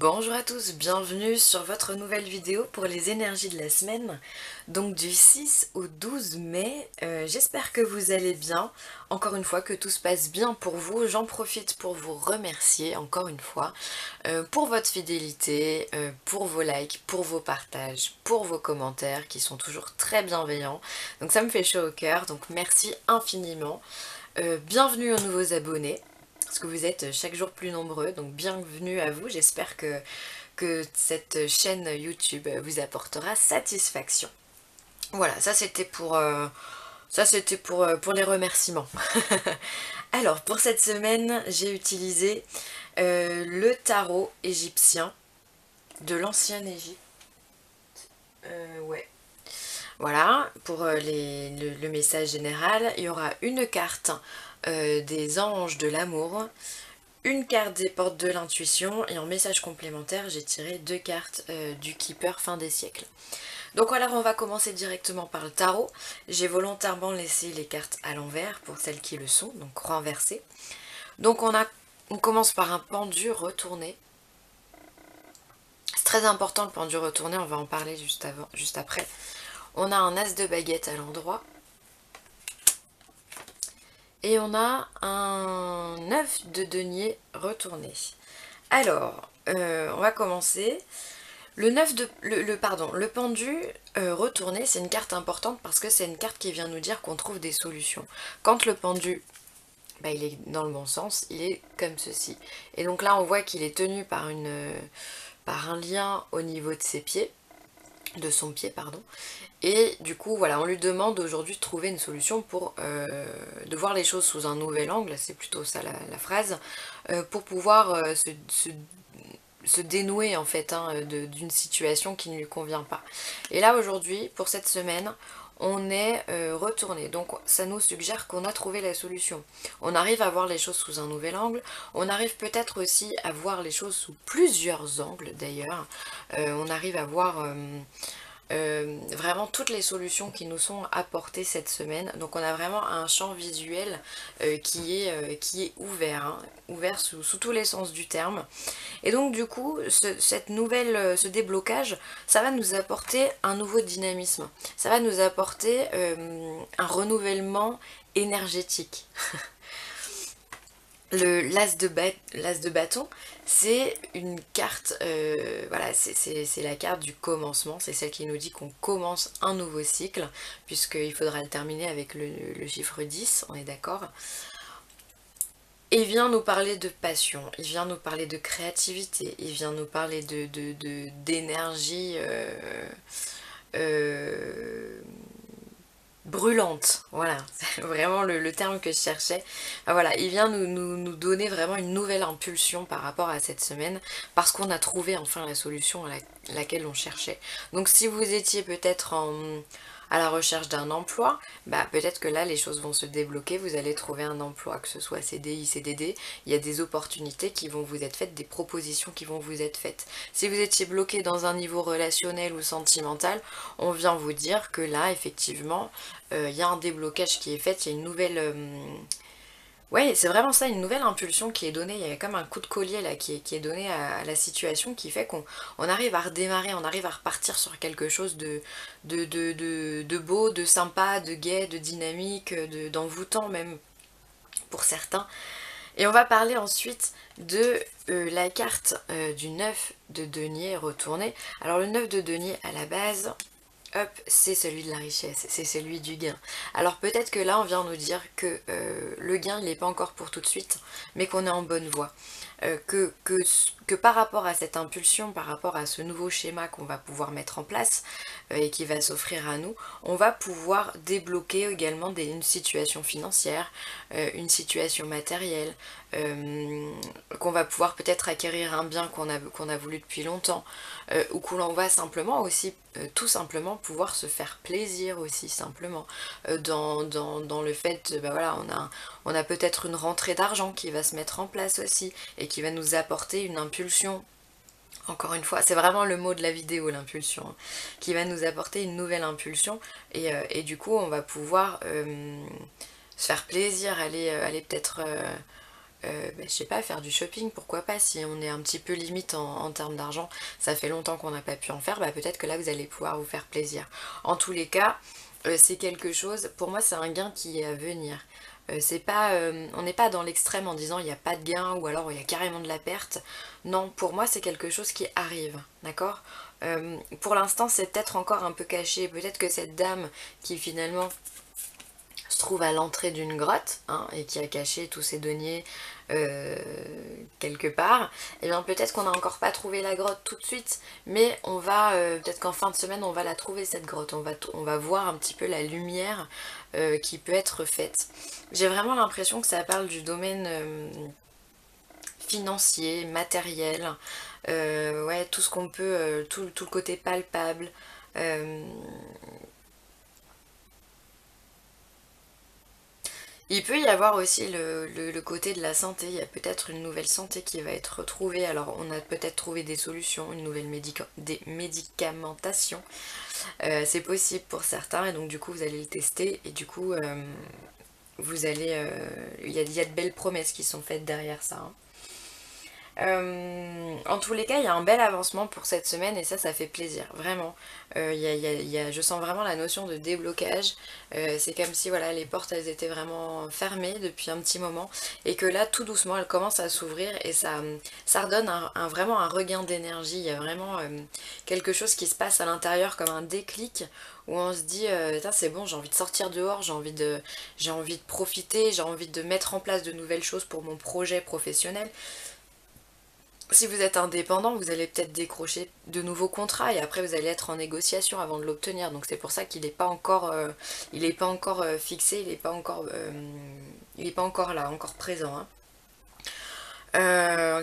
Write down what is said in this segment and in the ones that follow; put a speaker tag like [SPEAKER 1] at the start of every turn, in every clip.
[SPEAKER 1] Bonjour à tous, bienvenue sur votre nouvelle vidéo pour les énergies de la semaine, donc du 6 au 12 mai. J'espère que vous allez bien, encore une fois que tout se passe bien pour vous. J'en profite pour vous remercier encore une fois pour votre fidélité, pour vos likes, pour vos partages, pour vos commentaires qui sont toujours très bienveillants. Donc ça me fait chaud au cœur, donc merci infiniment. Bienvenue aux nouveaux abonnés, parce que vous êtes chaque jour plus nombreux, donc bienvenue à vous. J'espère que cette chaîne YouTube vous apportera satisfaction. Voilà, ça c'était pour les remerciements. Alors, pour cette semaine, j'ai utilisé le tarot égyptien de l'ancien Égypte. Ouais. Voilà, pour le message général, il y aura une carte des anges de l'amour, une carte des portes de l'intuition, et en message complémentaire, j'ai tiré deux cartes du Keeper fin des siècles. Donc alors on va commencer directement par le tarot. J'ai volontairement laissé les cartes à l'envers pour celles qui le sont, donc renversées. Donc on commence par un pendu retourné. C'est très important le pendu retourné, on va en parler juste après. On a un as de baguette à l'endroit. Et on a un 9 de denier retourné. Alors, on va commencer. Le pendu retourné, c'est une carte importante parce que c'est une carte qui vient nous dire qu'on trouve des solutions. Quand le pendu, il est dans le bon sens, il est comme ceci. Et donc là, on voit qu'il est tenu par un lien au niveau de ses pieds, de son pied, pardon. Et du coup, voilà, on lui demande aujourd'hui de trouver une solution pour de voir les choses sous un nouvel angle, c'est plutôt ça la phrase, pour pouvoir se dénouer en fait d'une situation qui ne lui convient pas. Et là aujourd'hui, pour cette semaine, on est retourné. Donc ça nous suggère qu'on a trouvé la solution. On arrive à voir les choses sous un nouvel angle. On arrive peut-être aussi à voir les choses sous plusieurs angles d'ailleurs. On arrive à voir vraiment toutes les solutions qui nous sont apportées cette semaine. Donc on a vraiment un champ visuel qui est ouvert, hein, ouvert sous tous les sens du terme. Et donc du coup, ce déblocage, ça va nous apporter un nouveau dynamisme. Ça va nous apporter un renouvellement énergétique. L'as de bâton, c'est une carte, voilà, c'est la carte du commencement, c'est celle qui nous dit qu'on commence un nouveau cycle, puisqu'il faudra le terminer avec le chiffre 10, on est d'accord. Et il vient nous parler de passion, il vient nous parler de créativité, il vient nous parler d'énergie brûlante, voilà, c'est vraiment le terme que je cherchais. Voilà, il vient nous donner vraiment une nouvelle impulsion par rapport à cette semaine, parce qu'on a trouvé enfin la solution à laquelle on cherchait. Donc si vous étiez peut-être à la recherche d'un emploi, peut-être que là les choses vont se débloquer, vous allez trouver un emploi, que ce soit CDI, CDD, il y a des opportunités qui vont vous être faites, des propositions qui vont vous être faites. Si vous étiez bloqué dans un niveau relationnel ou sentimental, on vient vous dire que là effectivement il y a un déblocage qui est fait, il y a une nouvelle... Ouais, c'est vraiment ça, une nouvelle impulsion qui est donnée, il y a comme un coup de collier là qui est donné à la situation qui fait qu'on arrive à redémarrer, on arrive à repartir sur quelque chose de beau, de sympa, de gai, de dynamique, d'envoûtant même pour certains. Et on va parler ensuite de la carte du 9 de denier retourné. Alors le 9 de denier à la base, hop, c'est celui de la richesse, c'est celui du gain. Alors peut-être que là on vient nous dire que le gain il n'est pas encore pour tout de suite, mais qu'on est en bonne voie. Que par rapport à cette impulsion, par rapport à ce nouveau schéma qu'on va pouvoir mettre en place et qui va s'offrir à nous, on va pouvoir débloquer également une situation financière, une situation matérielle, qu'on va pouvoir peut-être acquérir un bien qu'on a voulu depuis longtemps, ou qu'on va simplement aussi, tout simplement pouvoir se faire plaisir aussi simplement, dans le fait, voilà, on a peut-être une rentrée d'argent qui va se mettre en place aussi, et qui va nous apporter une impulsion. Encore une fois, c'est vraiment le mot de la vidéo, l'impulsion, hein, qui va nous apporter une nouvelle impulsion, et du coup on va pouvoir se faire plaisir, aller peut-être je sais pas, faire du shopping, pourquoi pas, si on est un petit peu limite en termes d'argent, ça fait longtemps qu'on n'a pas pu en faire, peut-être que là vous allez pouvoir vous faire plaisir. En tous les cas, c'est quelque chose, pour moi c'est un gain qui est à venir. C'est pas, on n'est pas dans l'extrême en disant il n'y a pas de gain ou alors il y a carrément de la perte. Non, pour moi c'est quelque chose qui arrive, d'accord. Pour l'instant c'est peut-être encore un peu caché, peut-être que cette dame qui finalement se trouve à l'entrée d'une grotte hein, et qui a caché tous ses deniers quelque part, et bien peut-être qu'on n'a encore pas trouvé la grotte tout de suite, mais on va, peut-être qu'en fin de semaine on va la trouver cette grotte, on va voir un petit peu la lumière qui peut être faite. J'ai vraiment l'impression que ça parle du domaine financier, matériel, ouais, tout ce qu'on peut, tout le côté palpable. euh, Il peut y avoir aussi le côté de la santé, il y a peut-être une nouvelle santé qui va être retrouvée, alors on a peut-être trouvé des solutions, une nouvelle des médicamentation, c'est possible pour certains et donc du coup vous allez le tester et du coup vous allez, il y a de belles promesses qui sont faites derrière ça. Hein. En tous les cas, il y a un bel avancement pour cette semaine et ça fait plaisir, vraiment. Je sens vraiment la notion de déblocage. C'est comme si voilà, les portes elles étaient vraiment fermées depuis un petit moment et que là, tout doucement, elles commencent à s'ouvrir et ça redonne vraiment un regain d'énergie. Il y a vraiment quelque chose qui se passe à l'intérieur comme un déclic où on se dit c'est bon, j'ai envie de sortir dehors, j'ai envie de profiter, j'ai envie de mettre en place de nouvelles choses pour mon projet professionnel. Si vous êtes indépendant, vous allez peut-être décrocher de nouveaux contrats et après vous allez être en négociation avant de l'obtenir. Donc c'est pour ça qu'il n'est pas encore, il est pas encore fixé, il est pas encore là, encore présent. Hein.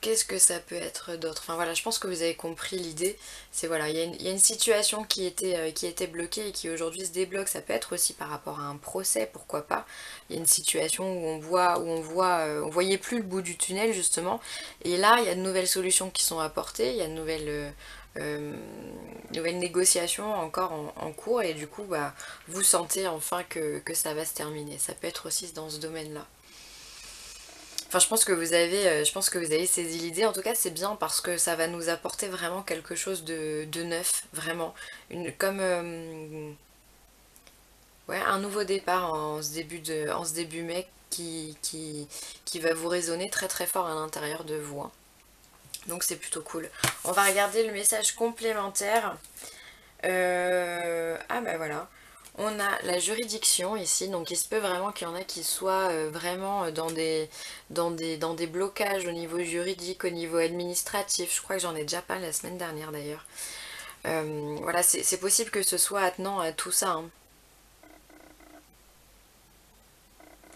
[SPEAKER 1] Qu'est-ce que ça peut être d'autre? Enfin voilà, je pense que vous avez compris l'idée. C'est voilà, il y a une situation qui était bloquée et qui aujourd'hui se débloque. Ça peut être aussi par rapport à un procès, pourquoi pas. Il y a une situation on voyait plus le bout du tunnel justement. Et là, il y a de nouvelles solutions qui sont apportées, il y a de nouvelles négociations encore en cours et du coup, vous sentez enfin que ça va se terminer. Ça peut être aussi dans ce domaine-là. Enfin, je pense que vous avez saisi l'idée. En tout cas, c'est bien parce que ça va nous apporter vraiment quelque chose de neuf, vraiment. Comme ouais, un nouveau départ en ce début mai qui va vous résonner très très fort à l'intérieur de vous. Hein. Donc c'est plutôt cool. On va regarder le message complémentaire. Ah bah voilà. On a la juridiction ici, donc il se peut vraiment qu'il y en a qui soient vraiment dans des blocages au niveau juridique, au niveau administratif. Je crois que j'en ai déjà parlé la semaine dernière d'ailleurs. Voilà, c'est possible que ce soit attenant à tout ça. Hein.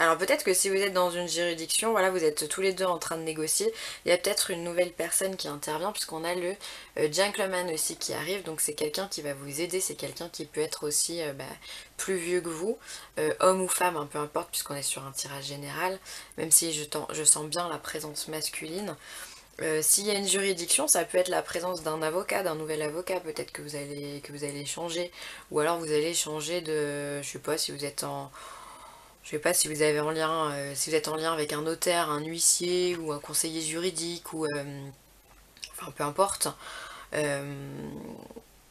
[SPEAKER 1] Alors peut-être que si vous êtes dans une juridiction, voilà, vous êtes tous les deux en train de négocier, il y a peut-être une nouvelle personne qui intervient puisqu'on a le gentleman aussi qui arrive, donc c'est quelqu'un qui va vous aider, c'est quelqu'un qui peut être aussi plus vieux que vous, homme ou femme, hein, peu importe puisqu'on est sur un tirage général, même si je sens bien la présence masculine. S'il y a une juridiction, ça peut être la présence d'un avocat, d'un nouvel avocat, peut-être que vous allez changer, ou alors vous allez changer de, je sais pas si vous êtes en je sais pas si vous avez en lien, si vous êtes en lien avec un notaire, un huissier ou un conseiller juridique ou enfin peu importe. Euh,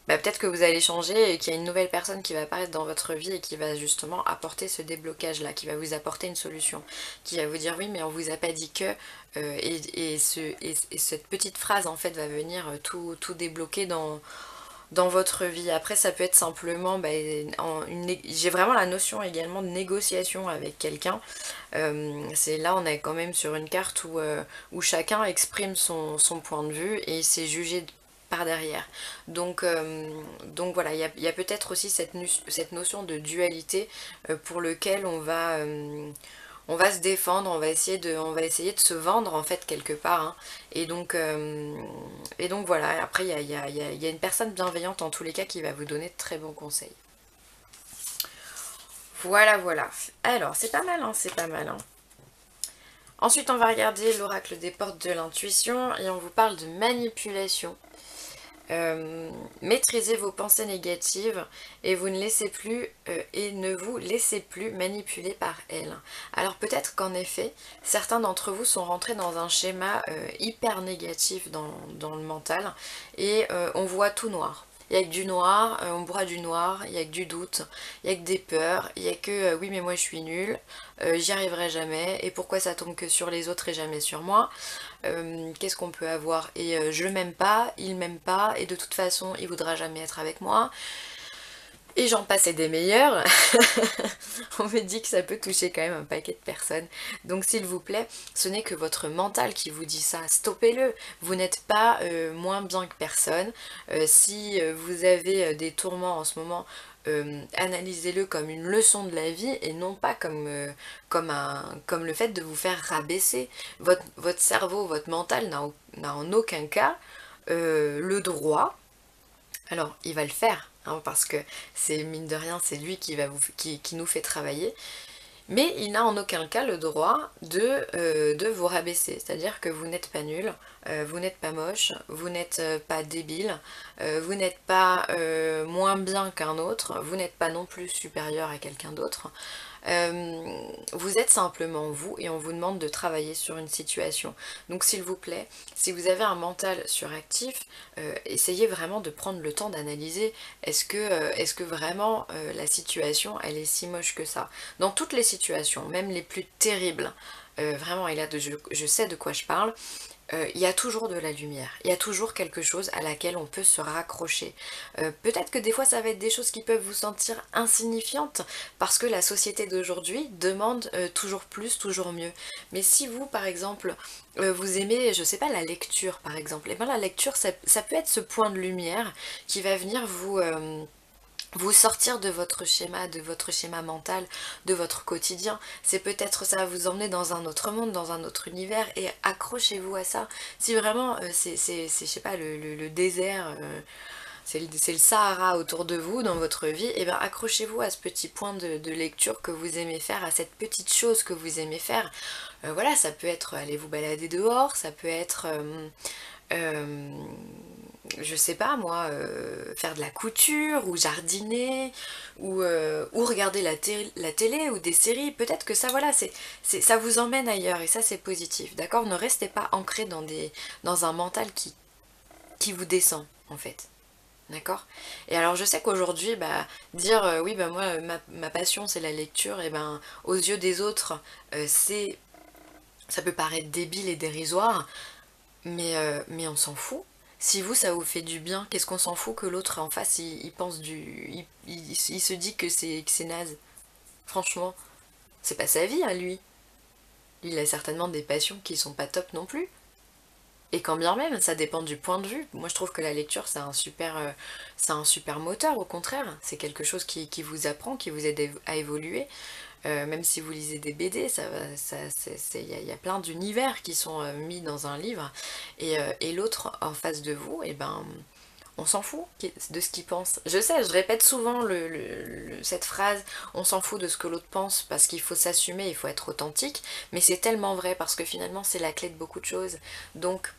[SPEAKER 1] peut-être que vous allez changer et qu'il y a une nouvelle personne qui va apparaître dans votre vie et qui va justement apporter ce déblocage là, qui va vous apporter une solution, qui va vous dire oui mais on vous a pas dit que et cette petite phrase en fait va venir tout débloquer dans votre vie. Après, ça peut être simplement, j'ai vraiment la notion également de négociation avec quelqu'un. C'est là, on est quand même sur une carte où chacun exprime son point de vue et c'est jugé par derrière. Donc voilà, il y a peut-être aussi cette notion de dualité pour lequel on va se défendre, on va essayer de se vendre en fait quelque part. Hein. Et donc voilà, après il y a une personne bienveillante en tous les cas qui va vous donner de très bons conseils. Voilà, voilà. Alors, c'est pas mal, hein, c'est pas mal. Hein. Ensuite, on va regarder l'oracle des portes de l'intuition et on vous parle de manipulation. Maîtrisez vos pensées négatives et vous ne laissez plus et ne vous laissez plus manipuler par elles. Alors peut-être qu'en effet, certains d'entre vous sont rentrés dans un schéma hyper négatif dans le mental et on voit tout noir. Il n'y a que du noir, on boit du noir, il n'y a que du doute, il n'y a que des peurs, il n'y a que oui mais moi je suis nulle, j'y arriverai jamais, et pourquoi ça tombe que sur les autres et jamais sur moi. Qu'est-ce qu'on peut avoir, et je m'aime pas, il m'aime pas, et de toute façon il voudra jamais être avec moi, et j'en passe et des meilleurs. On me dit que ça peut toucher quand même un paquet de personnes, donc s'il vous plaît, ce n'est que votre mental qui vous dit ça, stoppez-le. Vous n'êtes pas moins bien que personne. Si vous avez des tourments en ce moment, analysez-le comme une leçon de la vie et non pas comme le fait de vous faire rabaisser. Votre cerveau, votre mental n'a en aucun cas le droit. Alors il va le faire, hein, parce que c'est mine de rien, c'est lui qui nous fait travailler, mais il n'a en aucun cas le droit de vous rabaisser. C'est-à-dire que vous n'êtes pas nul, vous n'êtes pas moche, vous n'êtes pas débile, vous n'êtes pas moins bien qu'un autre, vous n'êtes pas non plus supérieur à quelqu'un d'autre. Vous êtes simplement vous et on vous demande de travailler sur une situation. Donc s'il vous plaît, si vous avez un mental suractif, essayez vraiment de prendre le temps d'analyser est-ce que vraiment la situation elle est si moche que ça. Dans toutes les situations, même les plus terribles, vraiment, et là je sais de quoi je parle, il y a toujours de la lumière, il y a toujours quelque chose à laquelle on peut se raccrocher. Peut-être que des fois ça va être des choses qui peuvent vous sentir insignifiantes parce que la société d'aujourd'hui demande toujours plus, toujours mieux. Mais si vous par exemple vous aimez, je sais pas, la lecture par exemple, et bien la lecture ça peut être ce point de lumière qui va venir vous sortir de votre schéma mental, de votre quotidien. C'est peut-être ça va vous emmener dans un autre monde, dans un autre univers, et accrochez-vous à ça. Si vraiment c'est je sais pas, le désert, c'est le Sahara autour de vous dans votre vie, et bien accrochez-vous à ce petit point de lecture que vous aimez faire, à cette petite chose que vous aimez faire. Voilà, ça peut être aller vous balader dehors, ça peut être euh, je sais pas moi, faire de la couture, ou jardiner, ou regarder la télé, ou des séries, peut-être que ça, voilà, ça vous emmène ailleurs, et ça c'est positif, d'accord? Ne restez pas ancré dans un mental qui vous descend, en fait. D'accord? Et alors je sais qu'aujourd'hui, bah, dire oui, bah moi, ma passion c'est la lecture, et ben aux yeux des autres, ça peut paraître débile et dérisoire, mais on s'en fout. Si vous, ça vous fait du bien, qu'est-ce qu'on s'en fout que l'autre en face, il pense il se dit que c'est naze. Franchement, c'est pas sa vie à lui. Il a certainement des passions qui sont pas top non plus. Et quand bien même, ça dépend du point de vue. Moi, je trouve que la lecture, c'est un super moteur, au contraire. C'est quelque chose qui vous apprend, qui vous aide à évoluer. Même si vous lisez des BD, il y a plein d'univers qui sont mis dans un livre. Et l'autre en face de vous, et ben, on s'en fout de ce qu'il pense. Je sais, je répète souvent cette phrase, on s'en fout de ce que l'autre pense parce qu'il faut s'assumer, il faut être authentique. Mais c'est tellement vrai parce que finalement, c'est la clé de beaucoup de choses. Donc,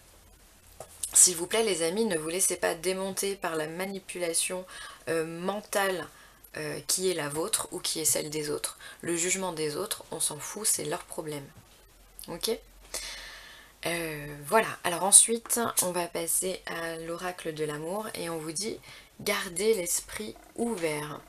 [SPEAKER 1] s'il vous plaît les amis, ne vous laissez pas démonter par la manipulation mentale qui est la vôtre ou qui est celle des autres. Le jugement des autres, on s'en fout, c'est leur problème. Ok? Voilà, alors ensuite on va passer à l'oracle de l'amour et on vous dit gardez l'esprit ouvert.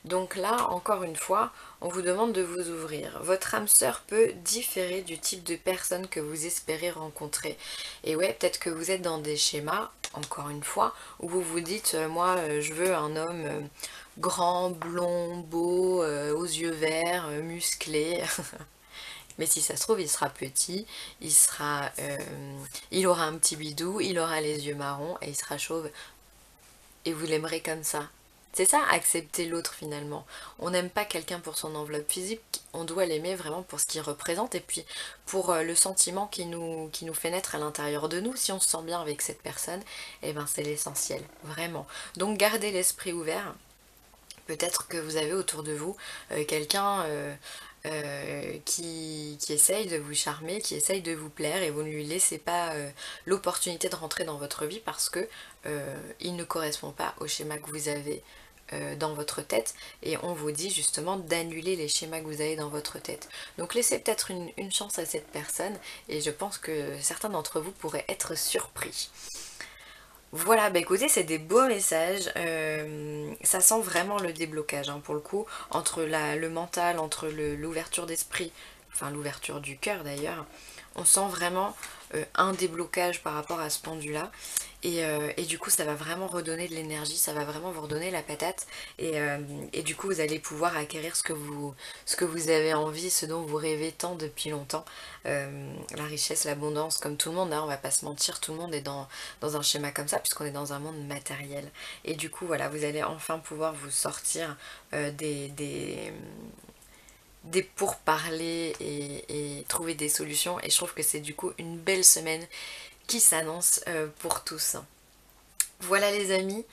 [SPEAKER 1] Donc là, encore une fois, on vous demande de vous ouvrir. Votre âme sœur peut différer du type de personne que vous espérez rencontrer. Et ouais, peut-être que vous êtes dans des schémas, encore une fois, où vous vous dites, moi je veux un homme grand, blond, beau, aux yeux verts, musclé. Mais si ça se trouve, il sera petit, il aura un petit bidou, il aura les yeux marrons et il sera chauve. Et vous l'aimerez comme ça. C'est ça, accepter l'autre finalement. On n'aime pas quelqu'un pour son enveloppe physique, on doit l'aimer vraiment pour ce qu'il représente et puis pour le sentiment qui nous fait naître à l'intérieur de nous. Si on se sent bien avec cette personne, eh ben c'est l'essentiel, vraiment. Donc gardez l'esprit ouvert. Peut-être que vous avez autour de vous quelqu'un qui essaye de vous charmer, qui essaye de vous plaire et vous ne lui laissez pas l'opportunité de rentrer dans votre vie parce que il ne correspond pas au schéma que vous avez dans votre tête et on vous dit justement d'annuler les schémas que vous avez dans votre tête. Donc laissez peut-être une chance à cette personne et je pense que certains d'entre vous pourraient être surpris. Voilà, bah écoutez, c'est des beaux messages, ça sent vraiment le déblocage hein, pour le coup, entre le mental, entre l'ouverture d'esprit, enfin l'ouverture du cœur d'ailleurs, on sent vraiment un déblocage par rapport à ce pendu-là, et du coup ça va vraiment redonner de l'énergie, ça va vraiment vous redonner la patate, et du coup vous allez pouvoir acquérir ce que vous avez envie, ce dont vous rêvez tant depuis longtemps, la richesse, l'abondance, comme tout le monde, hein, on va pas se mentir, tout le monde est dans un schéma comme ça puisqu'on est dans un monde matériel et du coup voilà vous allez enfin pouvoir vous sortir des pourparlers et trouver des solutions et je trouve que c'est du coup une belle semaine qui s'annonce pour tous. Voilà les amis,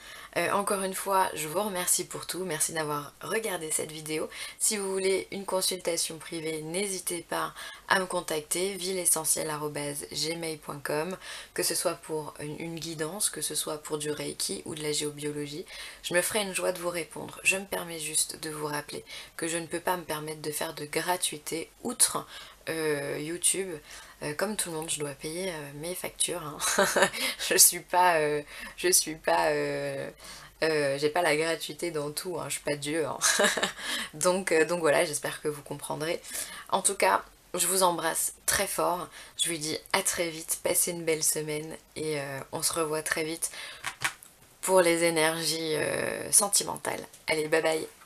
[SPEAKER 1] encore une fois je vous remercie pour tout, merci d'avoir regardé cette vidéo. Si vous voulez une consultation privée, n'hésitez pas à me contacter, vileessentielle@gmail.com, que ce soit pour une guidance, que ce soit pour du Reiki ou de la géobiologie. Je me ferai une joie de vous répondre. Je me permets juste de vous rappeler que je ne peux pas me permettre de faire de gratuité outre YouTube. Comme tout le monde, je dois payer mes factures, hein. J'ai pas la gratuité dans tout, hein, je suis pas Dieu, hein. Donc voilà, j'espère que vous comprendrez. En tout cas, je vous embrasse très fort. Je vous dis à très vite, passez une belle semaine et on se revoit très vite pour les énergies sentimentales. Allez, bye bye!